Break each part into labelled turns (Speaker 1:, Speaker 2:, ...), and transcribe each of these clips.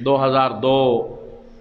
Speaker 1: 2002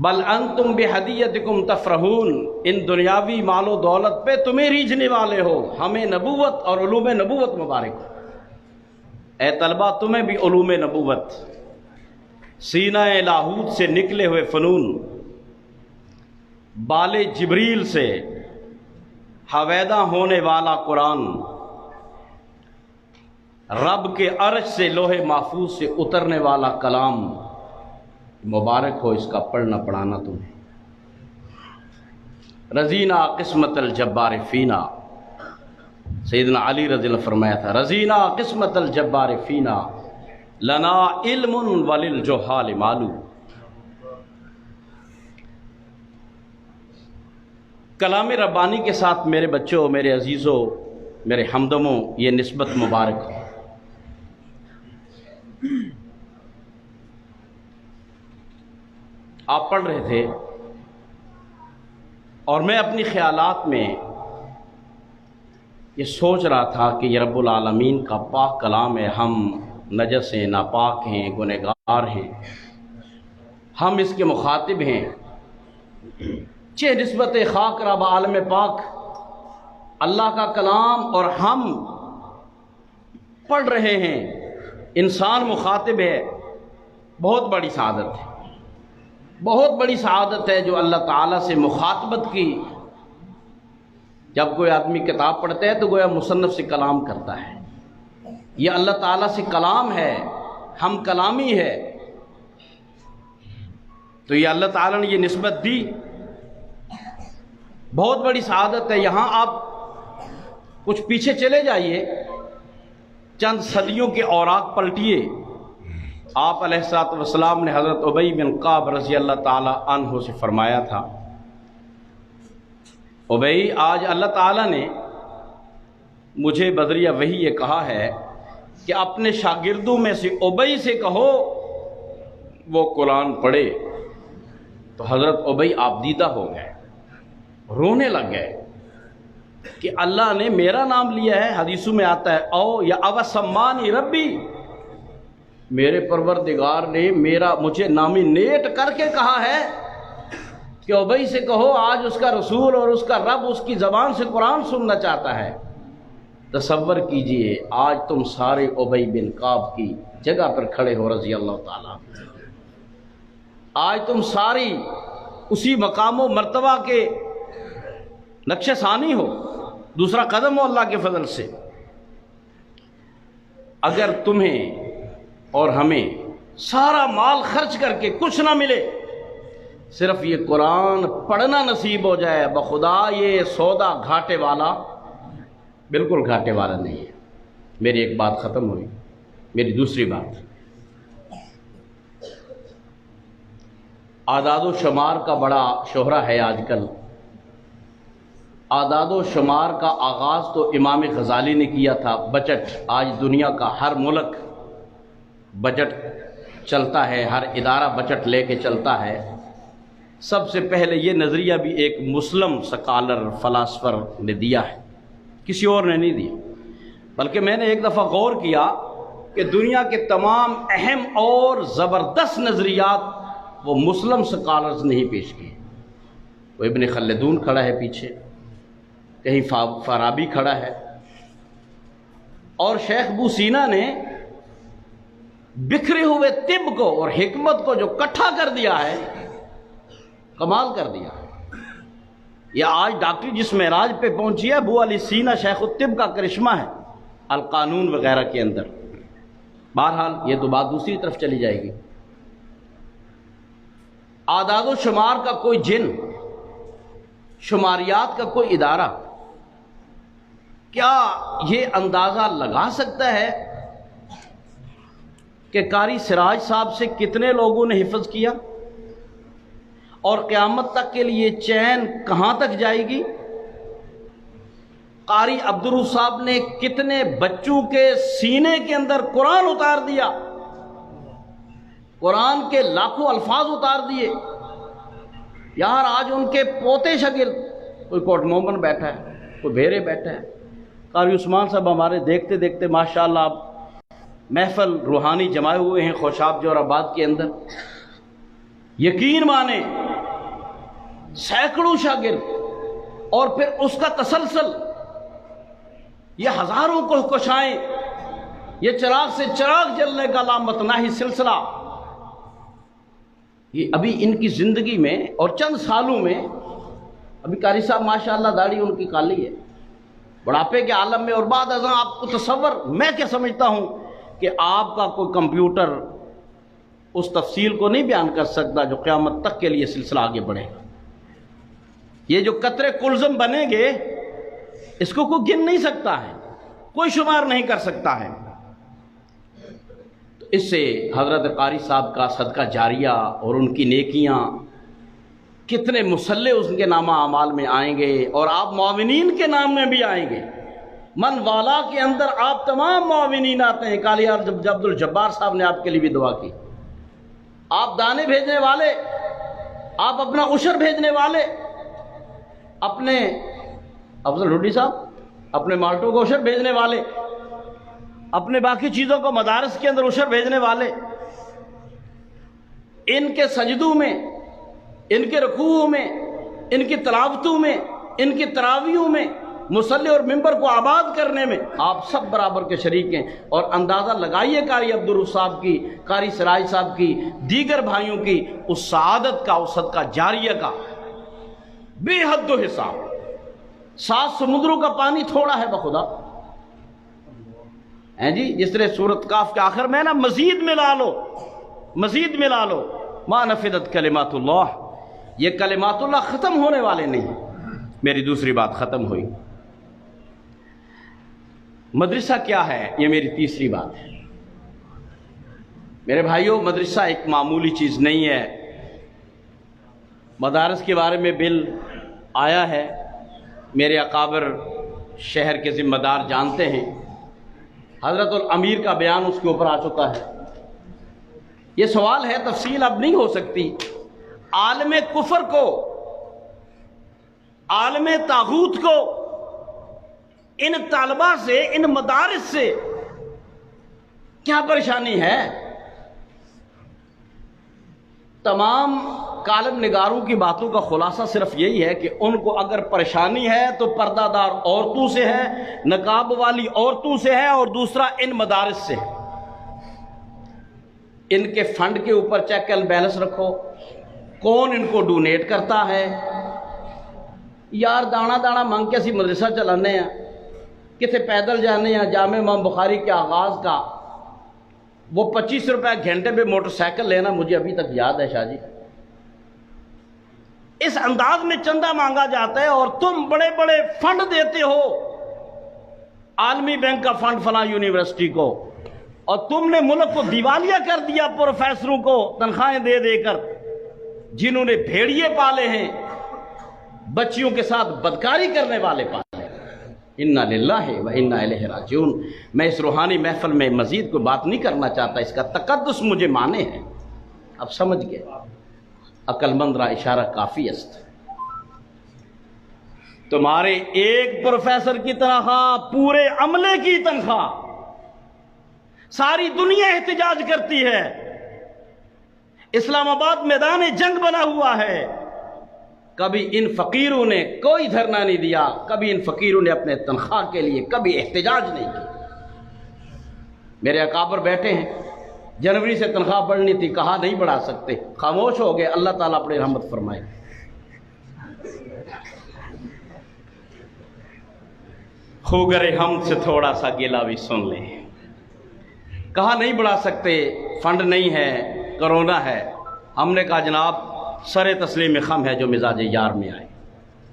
Speaker 1: بل انتم بہدیتکم تفرحون، ان دنیاوی مال و دولت پہ تمہیں ریجھنے والے ہو، ہمیں نبوت اور علوم نبوت مبارک ہو۔ اے طلبہ تمہیں بھی علوم نبوت، سینہ لاہوت سے نکلے ہوئے فنون، بال جبریل سے حویدہ ہونے والا قرآن، رب کے عرش سے لوح محفوظ سے اترنے والا کلام، مبارک ہو اس کا پڑھنا پڑھانا تمہیں۔ رضینا قسمت الجبار فینا، سیدنا علی رضی اللہ فرمایا تھا رضینا قسمت الجبار فینا لنا علم وللجہال معلوم۔ کلام ربانی کے ساتھ میرے بچوں، میرے عزیزوں، میرے ہمدموں، یہ نسبت مبارک ہو۔ آپ پڑھ رہے تھے اور میں اپنی خیالات میں یہ سوچ رہا تھا کہ یہ رب العالمین کا پاک کلام ہے، ہم نجس ہیں، ناپاک ہیں، گنہگار ہیں، ہم اس کے مخاطب ہیں، چہ نسبت خاک رب عالم پاک اللہ کا کلام اور ہم پڑھ رہے ہیں، انسان مخاطب ہے۔ بہت بڑی سعادت ہے، بہت بڑی سعادت ہے جو اللہ تعالیٰ سے مخاطبت کی۔ جب کوئی آدمی کتاب پڑھتا ہے تو گویا مصنف سے کلام کرتا ہے، یہ اللہ تعالیٰ سے کلام ہے، ہم کلامی ہے، تو یہ اللہ تعالیٰ نے یہ نسبت دی، بہت بڑی سعادت ہے۔ یہاں آپ کچھ پیچھے چلے جائیے، چند صدیوں کے اوراق پلٹیے۔ آپ علیہ الصلوۃ والسلام نے حضرت ابی بن کعب رضی اللہ تعالی عنہ سے فرمایا تھا، ابی آج اللہ تعالیٰ نے مجھے بذریعہ وحی یہ کہا ہے کہ اپنے شاگردوں میں سے ابی سے کہو وہ قرآن پڑھے۔ تو حضرت ابی آپ دیدہ ہو گئے، رونے لگ گئے کہ اللہ نے میرا نام لیا ہے۔ حدیثوں میں آتا ہے او یا اوسمانی ربی، میرے پروردگار نے مجھے نامینیٹ کر کے کہا ہے کہ ابی سے کہو آج اس کا رسول اور اس کا رب اس کی زبان سے قرآن سننا چاہتا ہے۔ تصور کیجئے آج تم سارے ابی بن کعب کی جگہ پر کھڑے ہو رضی اللہ تعالیٰ، آج تم ساری اسی مقام و مرتبہ کے نقش ثانی ہو، دوسرا قدم ہو اللہ کے فضل سے۔ اگر تمہیں اور ہمیں سارا مال خرچ کر کے کچھ نہ ملے، صرف یہ قرآن پڑھنا نصیب ہو جائے، بخدا یہ سودا گھاٹے والا، بالکل گھاٹے والا نہیں ہے۔ میری ایک بات ختم ہوئی، میری دوسری بات، اعداد و شمار کا بڑا شہرہ ہے آج کل۔ اعداد و شمار کا آغاز تو امام غزالی نے کیا تھا۔ بجٹ، آج دنیا کا ہر ملک بجٹ چلتا ہے، ہر ادارہ بجٹ لے کے چلتا ہے۔ سب سے پہلے یہ نظریہ بھی ایک مسلم سکالر فلاسفر نے دیا ہے، کسی اور نے نہیں دیا۔ بلکہ میں نے ایک دفعہ غور کیا کہ دنیا کے تمام اہم اور زبردست نظریات وہ مسلم سکالرز نے ہی پیش کیے۔ وہ ابن خلدون کھڑا ہے پیچھے، کہیں فارابی کھڑا ہے، اور شیخ ابو سینا نے بکھرے ہوئے طب کو اور حکمت کو جو کٹھا کر دیا ہے، کمال کر دیا ہے۔ یہ آج ڈاکٹری جس معراج پہ پہنچی ہے، ابو علی سینا شیخ الطب کا کرشمہ ہے القانون وغیرہ کے اندر۔ بہرحال یہ تو بات دوسری طرف چلی جائے گی۔ اعداد و شمار کا کوئی جن، شماریات کا کوئی ادارہ کیا یہ اندازہ لگا سکتا ہے کہ قاری سراج صاحب سے کتنے لوگوں نے حفظ کیا اور قیامت تک کے لیے چین کہاں تک جائے گی؟ قاری عبدالروف صاحب نے کتنے بچوں کے سینے کے اندر قرآن اتار دیا، قرآن کے لاکھوں الفاظ اتار دیے۔ یار آج ان کے پوتے شاگرد، کوئی کوٹ مومن بیٹھا ہے، کوئی بھیرے بیٹھا ہے۔ قاری عثمان صاحب ہمارے دیکھتے دیکھتے ماشاءاللہ آپ محفل روحانی جمائے ہوئے ہیں خوشاب جور آباد کے اندر۔ یقین مانے سینکڑوں شاگرد اور پھر اس کا تسلسل، یہ ہزاروں کو کشائیں، یہ چراغ سے چراغ جلنے کا لامتناہی سلسلہ، یہ ابھی ان کی زندگی میں اور چند سالوں میں، ابھی قاری صاحب ماشاءاللہ داڑھی ان کی کالی ہے، بڑھاپے کے عالم میں، اور بعد ازاں آپ کو تصور، میں کیا سمجھتا ہوں کہ آپ کا کوئی کمپیوٹر اس تفصیل کو نہیں بیان کر سکتا جو قیامت تک کے لیے سلسلہ آگے بڑھے گا۔ یہ جو قطرے کلزم بنیں گے اس کو کوئی گن نہیں سکتا ہے، کوئی شمار نہیں کر سکتا ہے۔ تو اس سے حضرت قاری صاحب کا صدقہ جاریہ اور ان کی نیکیاں کتنے مسلح اس کے نامہ اعمال میں آئیں گے، اور آپ معاونین کے نام میں بھی آئیں گے۔ من والا کے اندر آپ تمام معاونین آتے ہیں۔ کالیار عبد الجبار صاحب نے آپ کے لیے بھی دعا کی۔ آپ دانے بھیجنے والے، آپ اپنا عشر بھیجنے والے، اپنے افضل ہڈی صاحب اپنے مالٹوں کو عشر بھیجنے والے، اپنے باقی چیزوں کو مدارس کے اندر عشر بھیجنے والے، ان کے سجدوں میں، ان کے رکوعوں میں، ان کی تلاوتوں میں، ان کی تراویحوں میں، مصلی اور ممبر کو آباد کرنے میں آپ سب برابر کے شریک ہیں۔ اور اندازہ لگائیے قاری عبدالرؤف صاحب کی، قاری سراج صاحب کی، دیگر بھائیوں کی اس سعادت کا، اس صدقہ جاریہ کا بے حد و حساب۔ 7 سمندروں کا پانی تھوڑا ہے بخدا، ہیں جی، جس طرح سورۃ کاف کے آخر میں نا مزید ملا لو، مزید ملا لو، ما نفدت کلمات اللہ، یہ کلمات اللہ ختم ہونے والے نہیں۔ میری دوسری بات ختم ہوئی، مدرسہ کیا ہے، یہ میری تیسری بات ہے۔ میرے بھائیوں، مدرسہ ایک معمولی چیز نہیں ہے۔ مدارس کے بارے میں بل آیا ہے، میرے اکابر شہر کے ذمہ دار جانتے ہیں، حضرت الامیر کا بیان اس کے اوپر آ چکا ہے۔ یہ سوال ہے، تفصیل اب نہیں ہو سکتی، عالم کفر کو، عالم طاغوت کو ان طالبہ سے، ان مدارس سے کیا پریشانی ہے؟ تمام کالم نگاروں کی باتوں کا خلاصہ صرف یہی ہے کہ ان کو اگر پریشانی ہے تو پردہ دار عورتوں سے ہے، نقاب والی عورتوں سے ہے، اور دوسرا ان مدارس سے ہے۔ ان کے فنڈ کے اوپر چیک اینڈ بیلنس رکھو، کون ان کو ڈونیٹ کرتا ہے۔ یار دانا دانا منگ کے اسی مدرسہ چلانے ہیں، کتے پیدل جانے ہیں۔ جامع امام بخاری کے آغاز کا وہ 25 روپے گھنٹے پہ موٹر سائیکل لینا مجھے ابھی تک یاد ہے شاہ جی۔ اس انداز میں چندہ مانگا جاتا ہے، اور تم بڑے بڑے فنڈ دیتے ہو، عالمی بینک کا فنڈ فلاں یونیورسٹی کو، اور تم نے ملک کو دیوالیہ کر دیا پروفیسروں کو تنخواہیں دے دے کر، جنہوں نے بھیڑیے پالے ہیں، بچیوں کے ساتھ بدکاری کرنے والے پالے۔ انا للہ و انا الیہ راجعون۔ میں اس روحانی محفل میں مزید کوئی بات نہیں کرنا چاہتا، اس کا تقدس مجھے مانے ہے، اب سمجھ گئے، عقل مند را اشارہ کافی است۔ تمہارے ایک پروفیسر کی تنخواہ پورے عملے کی تنخواہ، ساری دنیا احتجاج کرتی ہے، اسلام آباد میدان جنگ بنا ہوا ہے۔ کبھی ان فقیروں نے کوئی دھرنا نہیں دیا، کبھی ان فقیروں نے اپنے تنخواہ کے لیے کبھی احتجاج نہیں کیا۔ میرے اکابر بیٹھے ہیں، جنوری سے تنخواہ بڑھنی تھی، کہا نہیں بڑھا سکتے، خاموش ہو گئے، اللہ تعالیٰ اپنی رحمت فرمائے۔ خوگر ہم سے تھوڑا سا گلہ بھی سن لیں، کہا نہیں بڑھا سکتے، فنڈ نہیں ہے، کرونا ہے۔ ہم نے کہا جناب سر تسلیم خم ہے جو مزاج یار میں آئے۔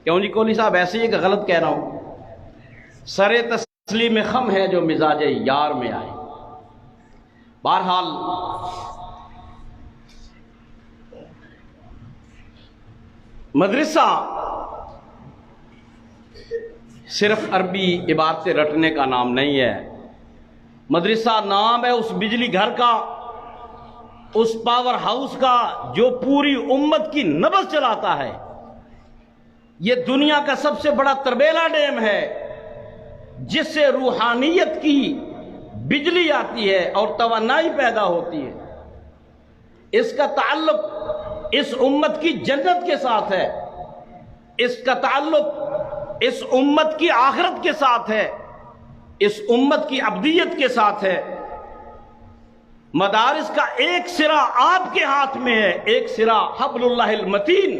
Speaker 1: کیوں جی کوہلی صاحب ایسے ہی کہ غلط کہہ رہا ہوں؟ سر تسلیم خم ہے جو مزاج یار میں آئے۔ بہرحال مدرسہ صرف عربی عبارتیں رٹنے کا نام نہیں ہے، مدرسہ نام ہے اس بجلی گھر کا، اس پاور ہاؤس کا جو پوری امت کی نبض چلاتا ہے۔ یہ دنیا کا سب سے بڑا تربیلا ڈیم ہے، جس سے روحانیت کی بجلی آتی ہے اور توانائی پیدا ہوتی ہے۔ اس کا تعلق اس امت کی جنت کے ساتھ ہے، اس کا تعلق اس امت کی آخرت کے ساتھ ہے، اس امت کی ابدیت کے ساتھ ہے۔ مدارس کا ایک سرا آپ کے ہاتھ میں ہے، ایک سرا حبل اللہ المتین،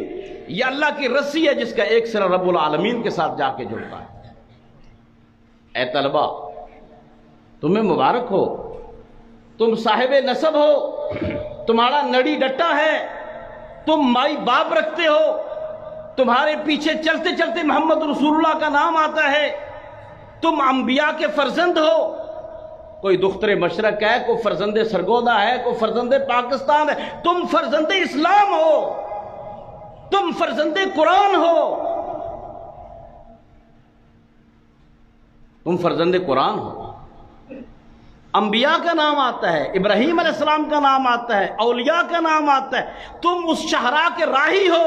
Speaker 1: یہ اللہ کی رسی ہے جس کا ایک سرا رب العالمین کے ساتھ جا کے جڑتا ہے۔ اے طلبہ، تمہیں مبارک ہو، تم صاحب نسب ہو، تمہارا نڑی ڈٹا ہے، تم مائی باپ رکھتے ہو، تمہارے پیچھے چلتے چلتے محمد رسول اللہ کا نام آتا ہے، تم انبیاء کے فرزند ہو۔ کوئی دختر مشرق ہے، کوئی فرزند سرگودا ہے، کوئی فرزند پاکستان ہے، تم فرزند اسلام ہو، تم فرزند قرآن ہو، تم فرزند قرآن ہو۔ انبیاء کا نام آتا ہے، ابراہیم علیہ السلام کا نام آتا ہے، اولیاء کا نام آتا ہے، تم اس شہراء کے راہی ہو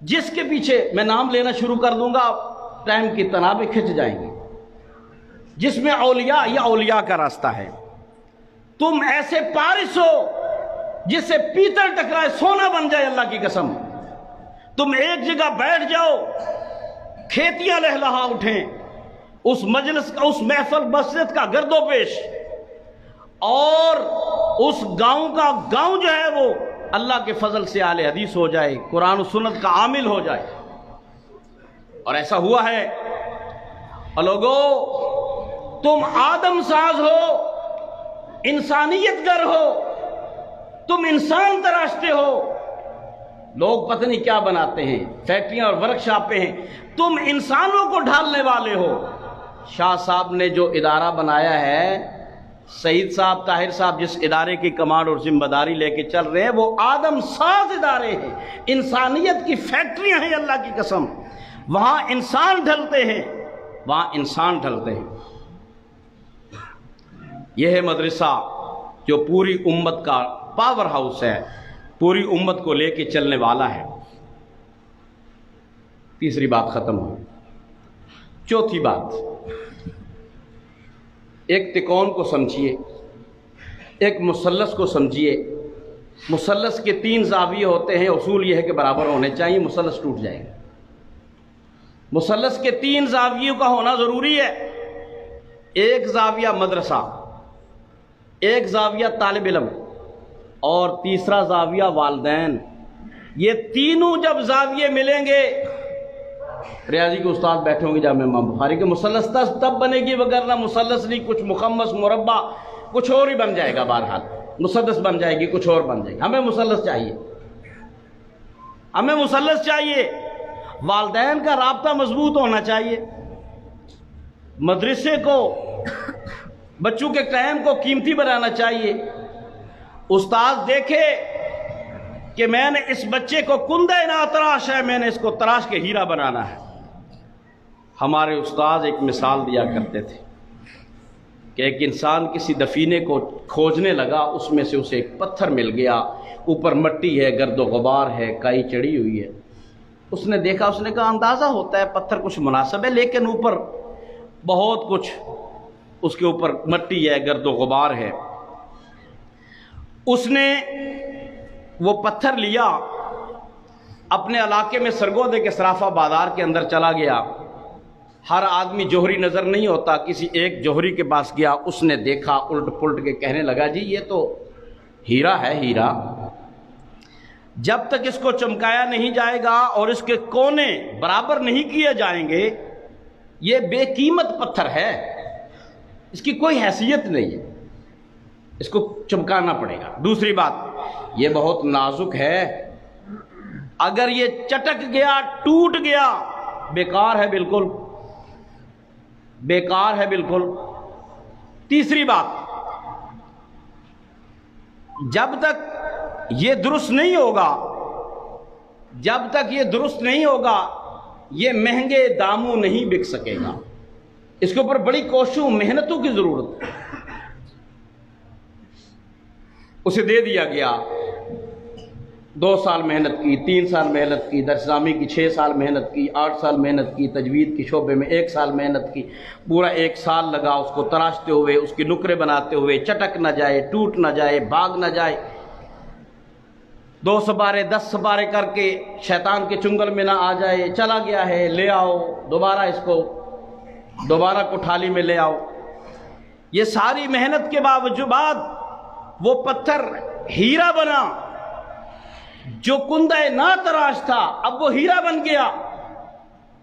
Speaker 1: جس کے پیچھے میں نام لینا شروع کر دوں گا، ٹائم کی تنابیں کھنچ جائیں گی، جس میں اولیاء یا اولیاء کا راستہ ہے۔ تم ایسے پارس ہو جس سے پیتل ٹکرائے سونا بن جائے، اللہ کی قسم۔ تم ایک جگہ بیٹھ جاؤ، کھیتیاں لہلہا اٹھیں، اس مجلس کا، اس محفل مسجد کا گرد و پیش، اور اس گاؤں کا گاؤں جو ہے وہ اللہ کے فضل سے اہل حدیث ہو جائے، قرآن و سنت کا عامل ہو جائے۔ اور ایسا ہوا ہے۔ اور لوگو، تم آدم ساز ہو، انسانیت گر ہو، تم انسان تراشتے ہو، لوگ پتہ نہیں کیا بناتے ہیں، فیکٹریاں اور ورک شاپیں ہیں، تم انسانوں کو ڈھالنے والے ہو۔ شاہ صاحب نے جو ادارہ بنایا ہے، سعید صاحب، طاہر صاحب جس ادارے کی کمانڈ اور ذمہ داری لے کے چل رہے ہیں، وہ آدم ساز ادارے ہیں، انسانیت کی فیکٹریاں ہیں، اللہ کی قسم۔ وہاں انسان ڈھلتے ہیں، وہاں انسان ڈھلتے ہیں۔ یہ ہے مدرسہ جو پوری امت کا پاور ہاؤس ہے، پوری امت کو لے کے چلنے والا ہے۔ تیسری بات ختم ہوئی۔ چوتھی بات، ایک تکون کو سمجھیے، ایک مثلث کو سمجھیے۔ مثلث کے 3 زاویے ہوتے ہیں، اصول یہ ہے کہ برابر ہونے چاہیے، مثلث ٹوٹ جائے گا۔ مثلث کے 3 زاویوں کا ہونا ضروری ہے۔ ایک زاویہ مدرسہ، ایک زاویہ طالب علم، اور تیسرا زاویہ والدین۔ یہ تینوں جب زاویے ملیں گے، ریاضی کے استاد بیٹھے ہوں گے جامعہ امام بخاری کے، مثلث تب بنے گی، وگرنہ مثلث نہیں، کچھ مخمس مربع کچھ اور ہی بن جائے گا۔ بہرحال مثلث بن جائے گی، کچھ اور بن جائے گی۔ ہمیں مثلث چاہیے، ہمیں مثلث چاہیے۔ والدین کا رابطہ مضبوط ہونا چاہیے، مدرسے کو، بچوں کے ٹائم کو قیمتی بنانا چاہیے۔ استاد دیکھے کہ میں نے اس بچے کو کندہ نا تراش ہے، میں نے اس کو تراش کے ہیرا بنانا ہے۔ ہمارے استاد ایک مثال دیا کرتے تھے کہ ایک انسان کسی دفینے کو کھوجنے لگا، اس میں سے اسے ایک پتھر مل گیا، اوپر مٹی ہے، گرد و غبار ہے، کائی چڑھی ہوئی ہے۔ اس نے دیکھا، اس نے کہا اندازہ ہوتا ہے پتھر کچھ مناسب ہے، لیکن اوپر بہت کچھ، اس کے اوپر مٹی ہے، گرد و غبار ہے۔ اس نے وہ پتھر لیا، اپنے علاقے میں سرگودے کے صرافہ بازار کے اندر چلا گیا۔ ہر آدمی جوہری نظر نہیں ہوتا، کسی ایک جوہری کے پاس گیا، اس نے دیکھا، الٹ پلٹ کے کہنے لگا، جی یہ تو ہیرا ہے، ہیرا۔ جب تک اس کو چمکایا نہیں جائے گا اور اس کے کونے برابر نہیں کیے جائیں گے، یہ بے قیمت پتھر ہے، اس کی کوئی حیثیت نہیں ہے، اس کو چمکانا پڑے گا۔ دوسری بات، یہ بہت نازک ہے، اگر یہ چٹک گیا، ٹوٹ گیا، بیکار ہے، بالکل بیکار ہے، بالکل۔ تیسری بات، جب تک یہ درست نہیں ہوگا، جب تک یہ درست نہیں ہوگا، یہ مہنگے داموں نہیں بک سکے گا، اس کے اوپر بڑی کوششوں، محنتوں کی ضرورت ہے۔ اسے دے دیا گیا، 2 سال محنت کی، 3 سال محنت کی، درس نامی کی 6 سال محنت کی، 8 سال محنت کی، تجوید کے شعبے میں 1 سال محنت کی، پورا 1 سال لگا اس کو تراشتے ہوئے، اس کے نکرے بناتے ہوئے، چٹک نہ جائے، ٹوٹ نہ جائے، بھاگ نہ جائے۔ 2 سپارے 10 سپارے کر کے شیطان کے چنگل میں نہ آ جائے، چلا گیا ہے، لے آؤ دوبارہ، اس کو دوبارہ کوٹھالی میں لے آؤ۔ یہ ساری محنت کے باوجود وہ پتھر ہیرا بنا، جو کندہ نا تراش تھا اب وہ ہیرا بن گیا،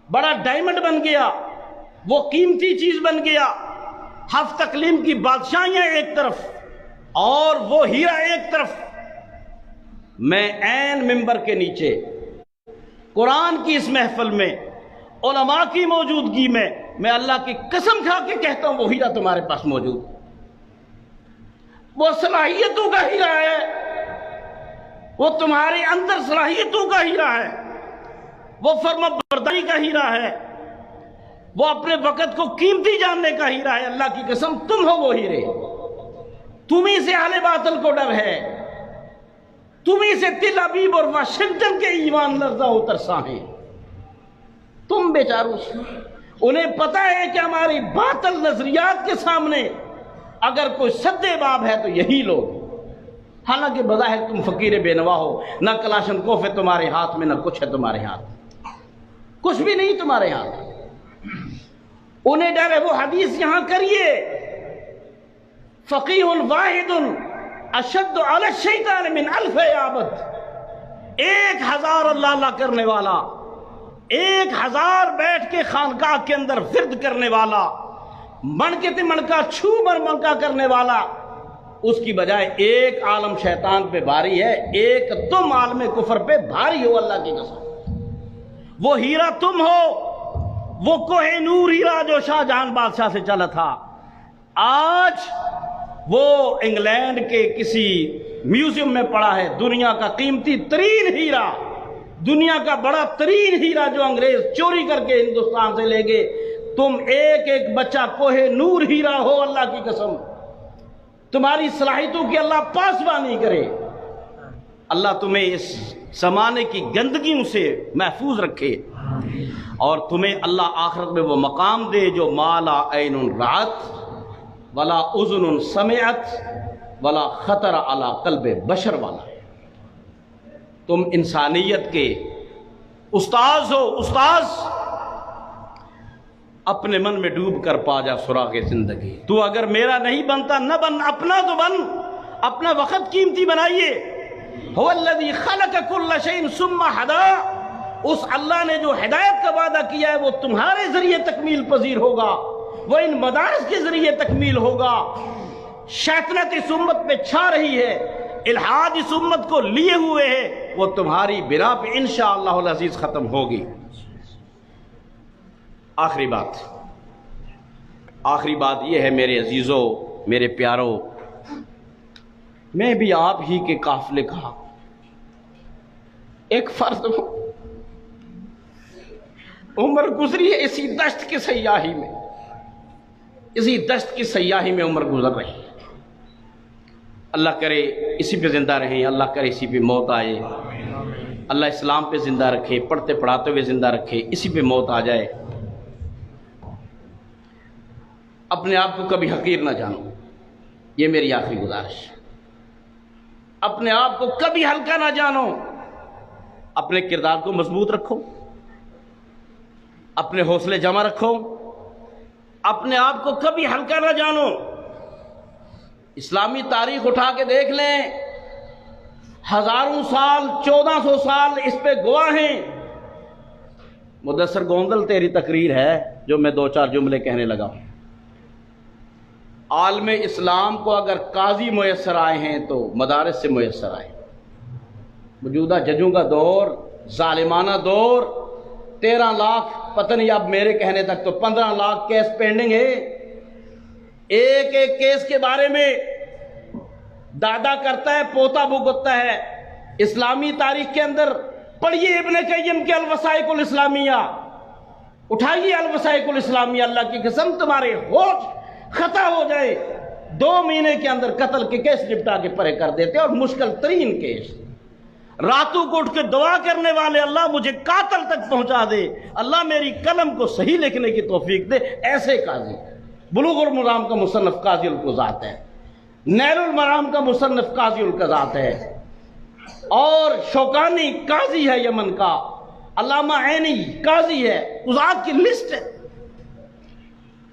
Speaker 1: بڑا ڈائمنڈ بن گیا، وہ قیمتی چیز بن گیا۔ ہفت اقلیم کی بادشاہیاں ایک طرف اور وہ ہیرا ایک طرف۔ میں عین ممبر کے نیچے قرآن کی اس محفل میں علماء کی موجودگی میں اللہ کی قسم کھا کے کہتا ہوں وہ ہیرا تمہارے پاس موجود، وہ صلاحیتوں کا ہیرا ہے، وہ تمہارے اندر صلاحیتوں کا ہیرا ہے، وہ فرمانبرداری کا ہیرا ہے، وہ اپنے وقت کو قیمتی جاننے کا ہیرا ہے۔ اللہ کی قسم تم ہو وہ ہیرے، تمہیں سے اہل باطل کو ڈر ہے، تمہیں سے تل ابیب اور واشنگٹن کے ایمان لرزہ و ترساں ہیں۔ تم بیچاروں سے انہیں پتہ ہے کہ ہماری باطل نظریات کے سامنے اگر کوئی سدے باب ہے تو یہی لوگ، حالانکہ بظاہر تم فقیر بے نوا ہو، نہ کلاشن کوف ہے تمہارے ہاتھ میں، نہ کچھ ہے تمہارے ہاتھ، کچھ بھی نہیں تمہارے ہاتھ۔ انہیں ڈر ہے، وہ حدیث یہاں کریے، فقیہ واحد اشد علی الشیطان من 1000 عابد، 1000 اللہ اللہ کرنے والا، 1000 بیٹھ کے خانقاہ کے اندر ورد کرنے والا، منکے تے منکا چھو منکا کرنے والا، اس کی بجائے ایک عالم شیطان پہ بھاری ہے، ایک تم عالم کفر پہ بھاری ہو۔ اللہ کی قسم وہ ہیرا تم ہو، وہ کوہ نور ہیرا جو شاہ جہاں بادشاہ سے چلا تھا، آج وہ انگلینڈ کے کسی میوزیم میں پڑا ہے، دنیا کا قیمتی ترین ہیرا، دنیا کا بڑا ترین ہیرا جو انگریز چوری کر کے ہندوستان سے لے گئے۔ تم ایک ایک بچہ کوہ نور ہیرا ہو۔ اللہ کی قسم تمہاری صلاحیتوں کی اللہ پاسبانی کرے، اللہ تمہیں اس زمانے کی گندگیوں سے محفوظ رکھے، اور تمہیں اللہ آخرت میں وہ مقام دے جو مالا عین رات ولا اذن سمعت ولا خطر علی قلب بشر والا ہے۔ تم انسانیت کے استاذ ہو، استاذ اپنے من میں ڈوب کر پا جا سراغ زندگی۔ تو اگر میرا نہیں بنتا نہ بن، اپنا تو بن، اپنا وقت قیمتی بنائیے۔ هو الذی خلق کل شیء ثم ہدی، اس اللہ نے جو ہدایت کا وعدہ کیا ہے وہ تمہارے ذریعے تکمیل پذیر ہوگا، وہ ان مدارس کے ذریعے تکمیل ہوگا۔ شیطنت اس امت پہ چھا رہی ہے، الحاد اس امت کو لیے ہوئے ہے، وہ تمہاری بنا پہ انشاءاللہ العزیز ختم ہوگی۔ آخری بات یہ ہے میرے عزیزوں، میرے پیاروں، میں بھی آپ ہی کے قافلے کا ایک فرد ہوں۔ عمر گزری ہے اسی دشت کی سیاحی میں، اسی دشت کی سیاحی میں عمر گزر رہی ہے۔ اللہ کرے اسی پہ زندہ رہیں، اللہ کرے اسی پہ موت آئے، اللہ اسلام پہ زندہ رکھے، پڑھتے پڑھاتے ہوئے زندہ رکھے، اسی پہ موت آ جائے۔ اپنے آپ کو کبھی حقیر نہ جانو، یہ میری آخری گزارش ہے۔ اپنے آپ کو کبھی ہلکا نہ جانو، اپنے کردار کو مضبوط رکھو، اپنے حوصلے جمع رکھو، اپنے آپ کو کبھی ہلکا نہ جانو۔ اسلامی تاریخ اٹھا کے دیکھ لیں، ہزاروں سال، 1400 سال اس پہ گواہ ہیں۔ مدثر گوندل تیری تقریر ہے جو میں 2-4 جملے کہنے لگا ہوں۔ عالم اسلام کو اگر قاضی میسر آئے ہیں تو مدارس سے میسر آئے۔ موجودہ ججوں کا دور، ظالمانہ دور، 13 لاکھ، پتہ نہیں اب میرے کہنے تک تو 15 لاکھ کیس پینڈنگ ہے۔ ایک ایک کیس کے بارے میں دادا کرتا ہے، پوتا بھگتتا ہے۔ اسلامی تاریخ کے اندر پڑھیے ابن قیم کے الوثائق الاسلامیہ، اٹھائیے الوثائق الاسلامیہ۔ اللہ کی قسم تمہارے ہوش خطا ہو جائے، 2 مہینے کے اندر قتل کے کیس نپٹا کے پرے کر دیتے، اور مشکل ترین کیس۔ راتوں کو اٹھ کے دعا کرنے والے، اللہ مجھے قاتل تک پہنچا دے، اللہ میری قلم کو صحیح لکھنے کی توفیق دے، ایسے قاضی۔ بلوغ المرام کا مصنف قاضی القضات ہے، نیل المرام کا مصنف قاضی القضات ہے، اور شوکانی قاضی ہے یمن کا، علامہ عینی قاضی ہے، قضات کی لسٹ ہے۔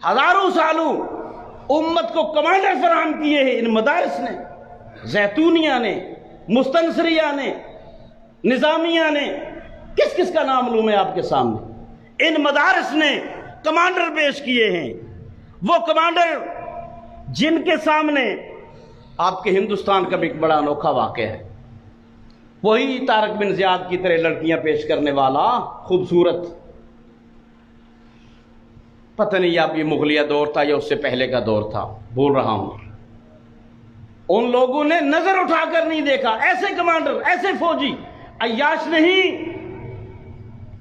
Speaker 1: ہزاروں سالوں امت کو کمانڈر فراہم کیے ہیں ان مدارس نے، زیتونیہ نے، مستنصریہ نے، نظامیہ نے، کس کس کا نام لوں میں آپ کے سامنے؟ ان مدارس نے کمانڈر پیش کیے ہیں، وہ کمانڈر جن کے سامنے آپ کے ہندوستان کا بھی ایک بڑا انوکھا واقعہ ہے، وہی طارق بن زیاد کی طرح لڑکیاں پیش کرنے والا خوبصورت، پتہ نہیں اب یہ مغلیہ دور تھا یا اس سے پہلے کا دور تھا، بول رہا ہوں، ان لوگوں نے نظر اٹھا کر نہیں دیکھا۔ ایسے کمانڈر، ایسے فوجی، عیاش نہیں،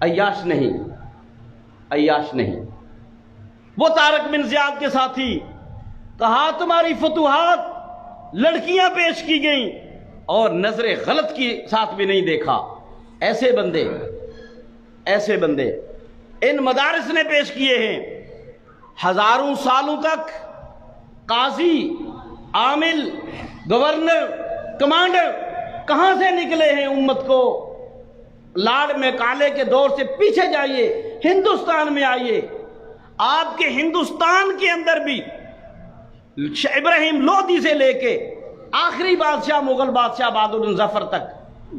Speaker 1: عیاش نہیں، عیاش نہیں، وہ طارق بن زیاد کے ساتھی، کہا تمہاری فتوحات لڑکیاں پیش کی گئیں اور نظر غلط کی ساتھ بھی نہیں دیکھا۔ ایسے بندے، ایسے بندے ان مدارس نے پیش کیے ہیں۔ ہزاروں سالوں تک قاضی، عامل، گورنر، کمانڈر کہاں سے نکلے ہیں؟ امت کو لاڈ میں کالے کے دور سے پیچھے جائیے، ہندوستان میں آئیے۔ آپ کے ہندوستان کے اندر بھی ابراہیم لودھی سے لے کے آخری بادشاہ مغل بادشاہ بہادر ظفر تک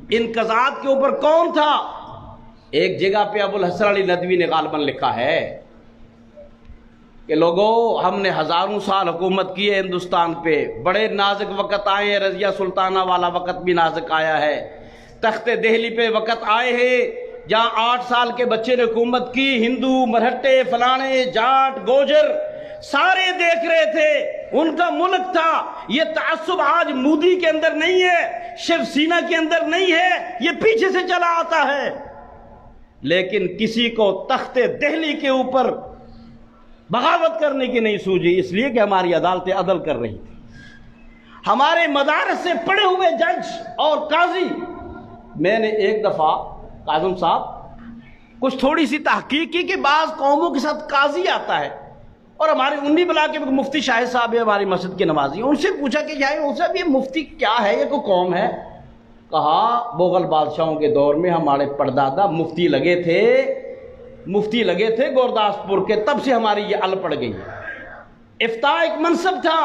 Speaker 1: ان قضات کے اوپر کون تھا؟ ایک جگہ پہ ابو الحسن علی ندوی نے غالباً لکھا ہے کہ لوگوں، ہم نے ہزاروں سال حکومت کی ہے ہندوستان پہ، بڑے نازک وقت آئے ہیں، رضیہ سلطانہ والا وقت بھی نازک آیا ہے، تخت دہلی پہ وقت آئے ہیں جہاں 8 سال کے بچے نے حکومت کی، ہندو، مرہٹے، فلانے، جاٹ، گوجر سارے دیکھ رہے تھے، ان کا ملک تھا۔ یہ تعصب آج مودی کے اندر نہیں ہے، شیو سینا کے اندر نہیں ہے، یہ پیچھے سے چلا آتا ہے۔ لیکن کسی کو تخت دہلی کے اوپر بغاوت کرنے کی نہیں سوجی، اس لیے کہ ہماری عدالتیں عدل کر رہی تھی، ہمارے مدارس سے پڑھے ہوئے جج اور قاضی۔ میں نے ایک دفعہ کاظم صاحب کچھ تھوڑی سی تحقیق کی کہ بعض قوموں کے ساتھ قاضی آتا ہے، اور ہمارے 19 بلا کے مفتی شاہد صاحب ہماری مسجد کے نمازی، ان سے پوچھا کہ صاحب یہ مفتی کیا ہے، یہ کوئی قوم ہے؟ کہا مغل بادشاہوں کے دور میں ہمارے پردادا مفتی لگے تھے، مفتی لگے تھے گورداسپور کے، تب سے ہماری یہ ال پڑ گئی۔ افتاء ایک منصب تھا،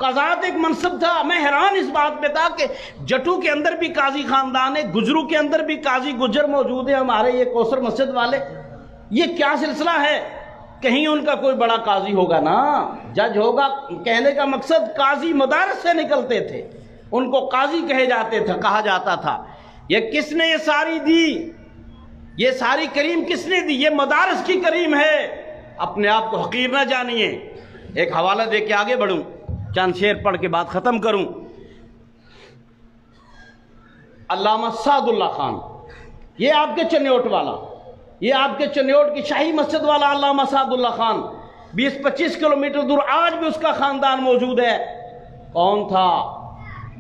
Speaker 1: قضات ایک منصب تھا۔ میں حیران اس بات پہ تھا کہ جٹو کے اندر بھی قاضی خاندان ہے، گجرو کے اندر بھی قاضی گجر موجود ہے، ہمارے یہ کوثر مسجد والے، یہ کیا سلسلہ ہے؟ کہیں ان کا کوئی بڑا قاضی ہوگا نا، جج ہوگا۔ کہنے کا مقصد قاضی مدارس سے نکلتے تھے، ان کو قاضی کہے جاتے تھے، کہا جاتا تھا۔ یہ کس نے یہ ساری دی؟ یہ ساری کریم کس نے دی؟ یہ مدارس کی کریم ہے، اپنے آپ کو حقیر نہ جانیے۔ ایک حوالہ دے کے آگے بڑھوں، چند شعر پڑھ کے بات ختم کروں۔ علامہ سعد اللہ خان، یہ آپ کے چنیوٹ والا، یہ آپ کے چنیوٹ کی شاہی مسجد والا علامہ سعد اللہ خان، 20-25 کلومیٹر دور آج بھی اس کا خاندان موجود ہے۔ کون تھا؟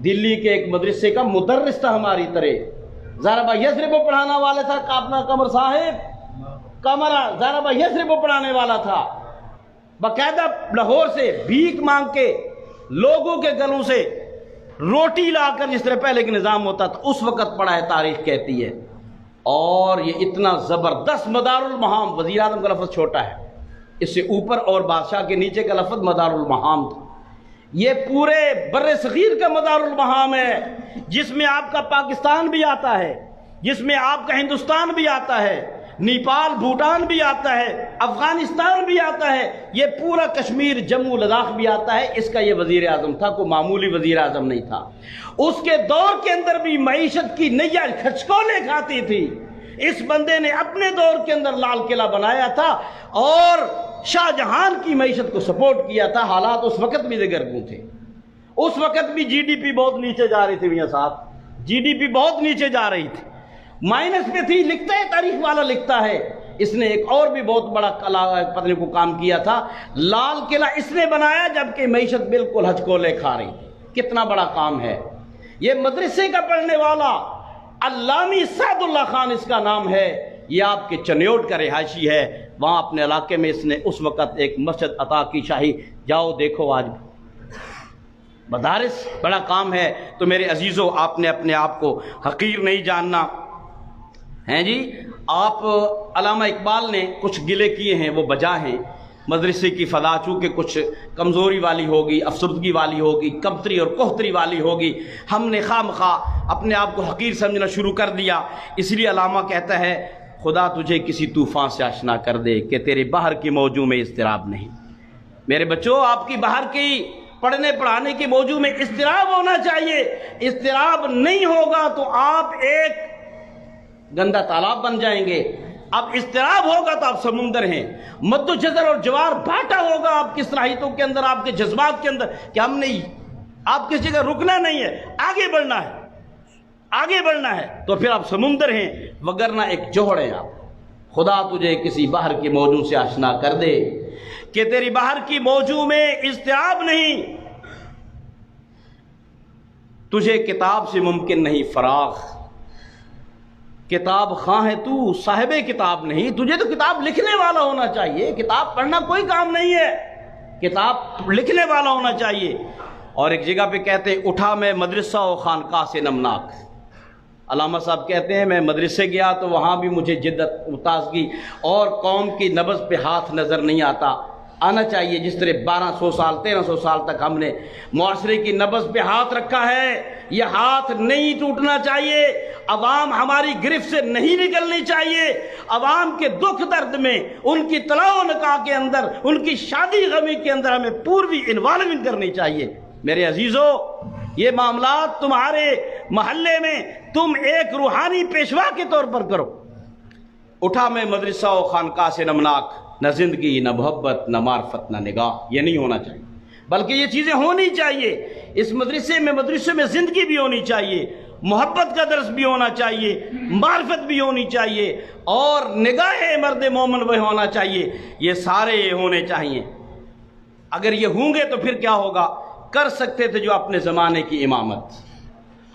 Speaker 1: دلی کے ایک مدرسے کا مدرس تھا ہماری طرح، ضربہ یثرب پڑھانا والا تھا، اپنا قمر صاحب قمرہ ضربہ یثرب پڑھانے والا تھا، باقاعدہ لاہور سے بھیک مانگ کے لوگوں کے گلوں سے روٹی لا کر، جس طرح پہلے کے نظام ہوتا تھا اس وقت پڑھا ہے، تاریخ کہتی ہے۔ اور یہ اتنا زبردست مدار المہام، وزیر اعظم کا لفظ چھوٹا ہے، اس سے اوپر اور بادشاہ کے نیچے کا لفظ مدار المہام تھا۔ یہ پورے بر صغیر کا مدار المہام ہے، جس میں آپ کا پاکستان بھی آتا ہے، جس میں آپ کا ہندوستان بھی آتا ہے، نیپال، بھوٹان بھی آتا ہے، افغانستان بھی آتا ہے، یہ پورا کشمیر، جموں، لداخ بھی آتا ہے۔ اس کا یہ وزیر اعظم تھا، کوئی معمولی وزیر اعظم نہیں تھا۔ اس کے دور کے اندر بھی معیشت کی نیا کھچکولے کھاتی تھی۔ اس بندے نے اپنے دور کے اندر لال قلعہ بنایا تھا اور شاہ جہان کی معیشت کو سپورٹ کیا تھا۔ حالات اس وقت بھی دگرگوں تھے، اس وقت بھی جی ڈی پی بہت نیچے جا رہی تھی میاں صاحب، جی ڈی پی بہت نیچے جا رہی تھی، مائنس پہ تھی۔ لکھتا ہے، تاریخ والا لکھتا ہے، اس نے ایک اور بھی بہت بڑا پتنے کو کام کیا تھا، لال قلعہ اس نے بنایا جبکہ معیشت بالکل ہچکولے کھا رہی تھی۔ کتنا بڑا کام ہے۔ یہ مدرسے کا پڑھنے والا علامہ سعد اللہ خان اس کا نام ہے، یہ آپ کے چنیوٹ کا رہائشی ہے۔ وہاں اپنے علاقے میں اس نے اس وقت ایک مسجد عطا کی، شاہی، جاؤ دیکھو، آج مدارس بڑا کام ہے. تو میرے عزیزوں، آپ نے اپنے آپ کو حقیر نہیں جاننا ہیں جی. آپ علامہ اقبال نے کچھ گلے کیے ہیں، وہ بجا ہیں. مدرسے کی فضا چونکہ کچھ کمزوری والی ہوگی، افسردگی والی ہوگی، کبتری اور کوہتری والی ہوگی، ہم نے خواہ مخواہ اپنے آپ کو حقیر سمجھنا شروع کر دیا. اس لیے علامہ کہتا ہے خدا تجھے کسی طوفان سے آشنا کر دے کہ تیرے باہر کی موجوں میں اضطراب نہیں. میرے بچوں، آپ کی باہر کی پڑھنے پڑھانے کی موجوں میں اضطراب ہونا چاہیے. اضطراب نہیں ہوگا تو آپ ایک گندا تالاب بن جائیں گے. اب اضطراب ہوگا تو آپ سمندر ہیں. مد و جزر اور جوار بھاٹا ہوگا آپ کی صلاحیتوں کے اندر، آپ کے جذبات کے اندر کہ ہم نے آپ کسی جگہ رکنا نہیں ہے، آگے بڑھنا ہے، آگے بڑھنا ہے، تو پھر آپ سمندر ہیں، وگرنہ ایک جوہر ہیں آپ. خدا تجھے کسی باہر کی موجوں سے آشنا کر دے کہ تیری باہر کی موجوں میں اضطراب نہیں. تجھے کتاب سے ممکن نہیں فراغ. کتاب خواہ ہے تو، صاحب کتاب نہیں. تجھے تو کتاب لکھنے والا ہونا چاہیے. کتاب پڑھنا کوئی کام نہیں ہے، کتاب لکھنے والا ہونا چاہیے. اور ایک جگہ پہ کہتے ہیں اٹھا میں مدرسہ و خانقاہ سے نمناک. علامہ صاحب کہتے ہیں میں مدرسے گیا تو وہاں بھی مجھے جدت تازگی اور قوم کی نبض پہ ہاتھ نظر نہیں آنا چاہیے. جس طرح 1200 سال 1300 سال تک ہم نے معاشرے کی نبض پہ ہاتھ رکھا ہے، یہ ہاتھ نہیں ٹوٹنا چاہیے. عوام ہماری گرفت سے نہیں نکلنی چاہیے. عوام کے دکھ درد میں، ان کی طلاء و نکاح کے اندر، ان کی شادی غمی کے اندر ہمیں پوری انوالومنٹ کرنی چاہیے. میرے عزیزوں، یہ معاملات تمہارے محلے میں تم ایک روحانی پیشوا کے طور پر کرو. اٹھا میں مدرسہ و خانقاہ سے نمناک. نہ زندگی، نہ محبت، نہ معرفت، نہ نگاہ. یہ نہیں ہونا چاہیے، بلکہ یہ چیزیں ہونی چاہیے. اس مدرسے میں زندگی بھی ہونی چاہیے، محبت کا درس بھی ہونا چاہیے، معرفت بھی ہونی چاہیے، اور نگاہ مرد مومن بھی ہونا چاہیے. یہ سارے ہونے چاہیے. اگر یہ ہوں گے تو پھر کیا ہوگا؟ کر سکتے تھے جو اپنے زمانے کی امامت.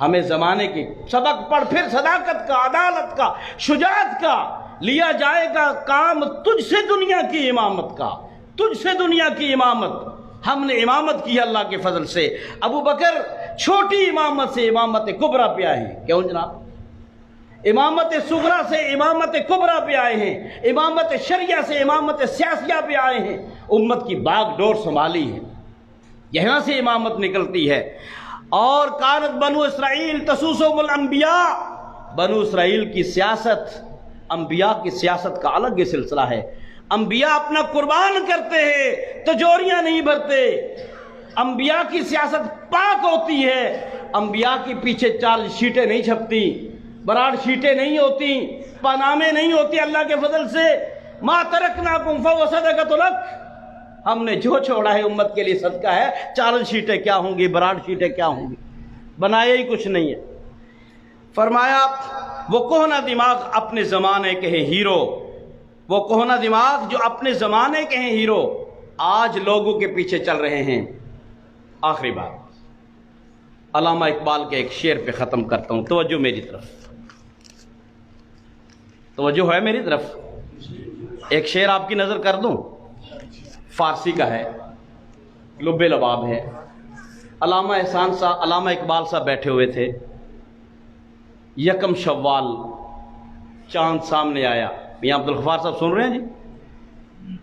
Speaker 1: ہمیں زمانے کی سبق پڑھ، پھر صداقت کا، عدالت کا، شجاعت کا لیا جائے گا کام. تجھ سے دنیا کی امامت کا، تجھ سے دنیا کی امامت. ہم نے امامت کی اللہ کے فضل سے. ابو بکر چھوٹی امامت سے امامت کبریٰ پہ آئے ہیں. کیوں جناب؟ امامت صغریٰ سے امامت کبریٰ پہ آئے ہیں. امامت شریعہ سے امامت سیاسیہ پہ آئے ہیں. امت کی باغ ڈور سنبھالی ہے، یہاں سے امامت نکلتی ہے. اور کانت بنو اسرائیل تسوسهم الانبیاء. بنو اسرائیل کی سیاست انبیاء کی سیاست کا الگ یہ سلسلہ ہے. انبیاء اپنا قربان کرتے ہیں، تجوریاں نہیں بھرتے. انبیاء کی سیاست پاک ہوتی ہے. انبیاء کے پیچھے چارج شیٹیں نہیں چھپتی، براڈ شیٹیں نہیں ہوتی، پانامے نہیں ہوتی. اللہ کے فضل سے ما ترکناکم فہو صدقۃ لک. ہم نے جو چھوڑا ہے امت کے لیے صدقہ ہے. چارج شیٹیں کیا ہوں گی، براڈ شیٹیں کیا ہوں گی؟ بنایا ہی کچھ نہیں ہے. فرمایا وہ کوہنا دماغ اپنے زمانے کے ہیں ہیرو. وہ کوہنا دماغ جو اپنے زمانے کے ہیں ہیرو آج لوگوں کے پیچھے چل رہے ہیں. آخری بات علامہ اقبال کے ایک شعر پہ ختم کرتا ہوں. توجہ میری طرف، توجہ ہے میری طرف. ایک شعر آپ کی نظر کر دوں، فارسی کا ہے، لب لباب ہے. علامہ علامہ اقبال صاحب بیٹھے ہوئے تھے. یکم شوال چاند سامنے آیا. میاں عبدالغفار صاحب سن رہے ہیں جی؟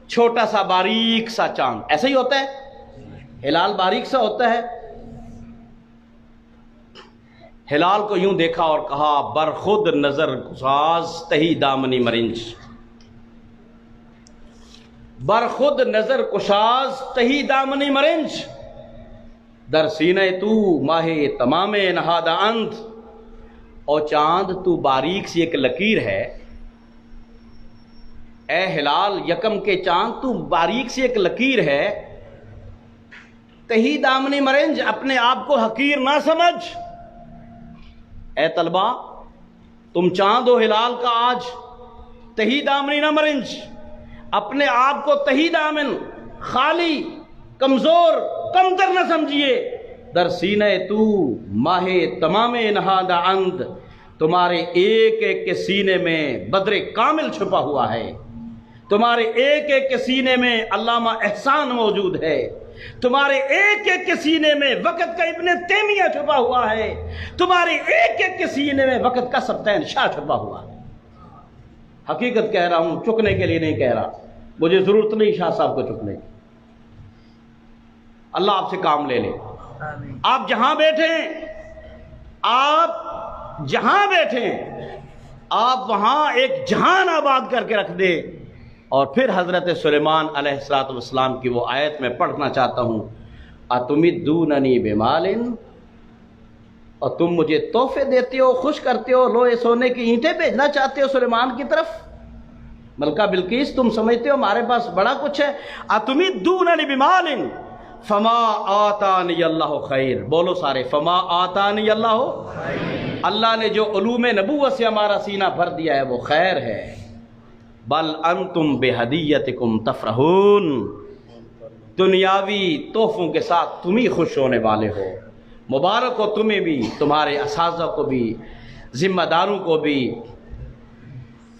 Speaker 1: چھوٹا سا باریک سا چاند، ایسا ہی ہوتا ہے، ہلال باریک سا ہوتا ہے. ہلال کو یوں دیکھا اور کہا برخود نظر گساز تہی دامنی مرنج. برخود نظر کشاز تہی دامنی مرنج. در سینے تو ماہ تمام نہاد اند. او چاند تو باریک سی ایک لکیر ہے. اے ہلال یکم کے چاند تو باریک سی ایک لکیر ہے. تہی دامنی مرنج، اپنے آپ کو حقیر نہ سمجھ. اے طلبہ تم چاند و ہلال کا آج تہی دامنی نہ مرنج. اپنے آپ کو تہی دامن، خالی، کمزور، کمتر نہ سمجھیے. در سینے تو ماہ تمام نہاد اند. تمہارے ایک ایک کے سینے میں بدر کامل چھپا ہوا ہے. تمہارے ایک ایک کے سینے میں علامہ احسان موجود ہے، تمہارے ایک ایک کے سینے میں وقت کا ابن تیمیہ چھپا ہوا ہے، تمہارے ایک ایک کے سینے میں وقت کا سبطین شاہ چھپا ہوا ہے۔ حقیقت کہہ رہا ہوں، چکنے کے لیے نہیں کہہ رہا، مجھے ضرورت نہیں شاہ صاحب کو چکنے کی۔ اللہ آپ سے کام لے لے۔ آپ جہاں بیٹھیں آپ وہاں ایک جہان آباد کر کے رکھ دے۔ اور پھر حضرت سلیمان علیہ السلام کی وہ آیت میں پڑھنا چاہتا ہوں، اتمدوننی بمال، اور تم مجھے تحفے دیتے ہو، خوش کرتے ہو، لوہے سونے کی اینٹیں بھیجنا چاہتے ہو سلیمان کی طرف۔ ملکہ بلقیس تم سمجھتے ہو ہمارے پاس بڑا کچھ ہے؟ اتمدوننی بمال فما آتانی اللہ خیر، بولو سارے، فما آتانی اللہ خیر، اللہ نے جو علوم نبوت سے ہمارا سینہ بھر دیا ہے وہ خیر ہے۔ بل انتم بہدیتکم تفرحون، دنیاوی تحفوں کے ساتھ تم ہی خوش ہونے والے ہو۔ مبارک ہو تمہیں بھی، تمہارے اساتذہ کو بھی، ذمہ داروں کو بھی،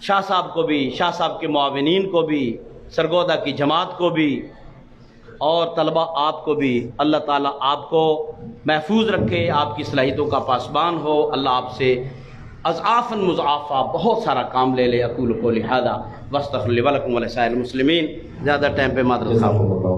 Speaker 1: شاہ صاحب کو بھی، شاہ صاحب کے معاونین کو بھی، سرگودا کی جماعت کو بھی، اور طلبہ آپ کو بھی۔ اللہ تعالیٰ آپ کو محفوظ رکھے، آپ کی صلاحیتوں کا پاسبان ہو۔ اللہ آپ سے اضعافاً مضاعفہ بہت سارا کام لے لے۔ اقول قولی ھذا واستغفر لی ولکم ولسائر المسلمین۔ زیادہ ٹائم پہ معذرت خواہ ہوں۔